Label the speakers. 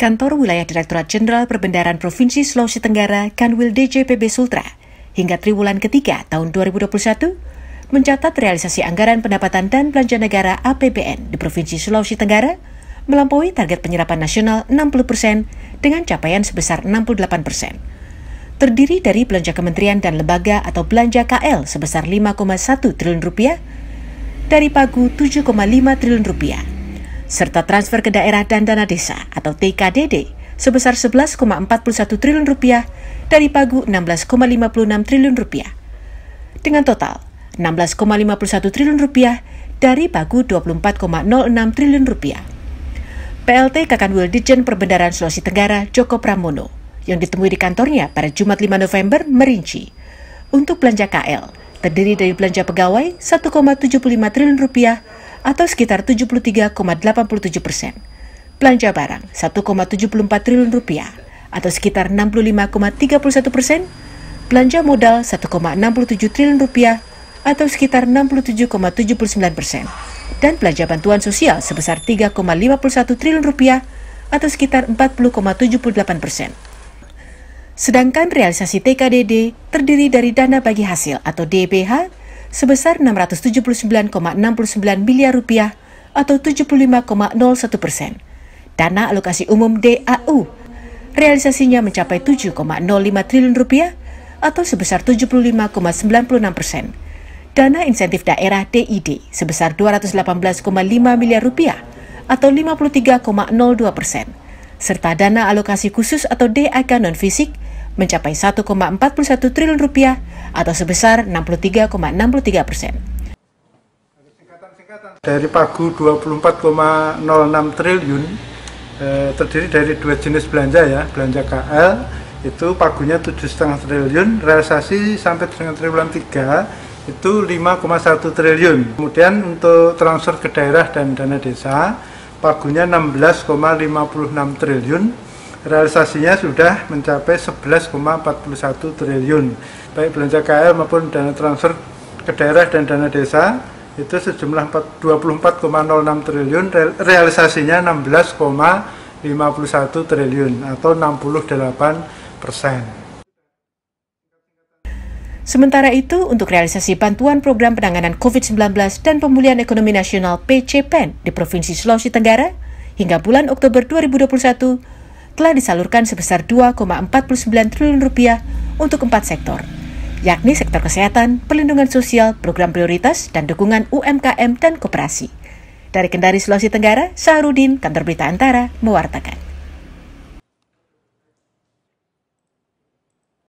Speaker 1: Kantor Wilayah Direktorat Jenderal Perbendaharaan Provinsi Sulawesi Tenggara Kanwil DJPB Sultra hingga triwulan ketiga tahun 2021 mencatat realisasi anggaran pendapatan dan belanja negara APBN di Provinsi Sulawesi Tenggara melampaui target penyerapan nasional 60% dengan capaian sebesar 68%. Terdiri dari belanja kementerian dan lembaga atau belanja KL sebesar 5,1 triliun rupiah, dari pagu 7,5 triliun rupiah, serta transfer ke daerah dan dana desa atau TKDD sebesar 11,41 triliun rupiah dari pagu 16,56 triliun rupiah. Dengan total 16,51 triliun rupiah dari pagu 24,06 triliun rupiah. PLT Kakanwil Ditjen Perbendaharaan Sulawesi Tenggara Joko Pramono yang ditemui di kantornya pada Jumat 5 November merinci untuk belanja KL terdiri dari belanja pegawai 1,75 triliun rupiah atau sekitar 73,87%, belanja barang 1,74 triliun rupiah atau sekitar 65,31%, belanja modal 1,67 triliun rupiah atau sekitar 67,79%, dan belanja bantuan sosial sebesar 3,51 triliun rupiah atau sekitar 40,78%. Sedangkan realisasi TKDD terdiri dari dana bagi hasil atau DBH sebesar 679,69 miliar rupiah atau 75,01%. Dana alokasi umum DAU realisasinya mencapai 7,05 triliun rupiah atau sebesar 75,96%. Dana insentif daerah DID sebesar 218,5 miliar rupiah atau 53,02%. Serta dana alokasi khusus atau DAK non-fisik mencapai 1,41 triliun rupiah atau sebesar 63,63%.
Speaker 2: Dari pagu 24,06 triliun terdiri dari dua jenis belanja ya, belanja KL itu pagunya 7,5 triliun, realisasi sampai dengan triwulan 3 itu 5,1 triliun. Kemudian untuk transfer ke daerah dan dana desa pagunya 16,56 triliun. Realisasinya sudah mencapai 11,41 triliun. Baik belanja KL maupun dana transfer ke daerah dan dana desa itu sejumlah 24,06 triliun, realisasinya 16,51 triliun atau 68%.
Speaker 1: Sementara itu, untuk realisasi bantuan program penanganan COVID-19 dan pemulihan ekonomi nasional PCPEN di Provinsi Sulawesi Tenggara hingga bulan Oktober 2021 telah disalurkan sebesar 2,49 triliun rupiah untuk 4 sektor, yakni sektor kesehatan, perlindungan sosial, program prioritas, dan dukungan UMKM dan koperasi. Dari Kendari, Sulawesi Tenggara, Saharudin, Kantor Berita Antara, mewartakan.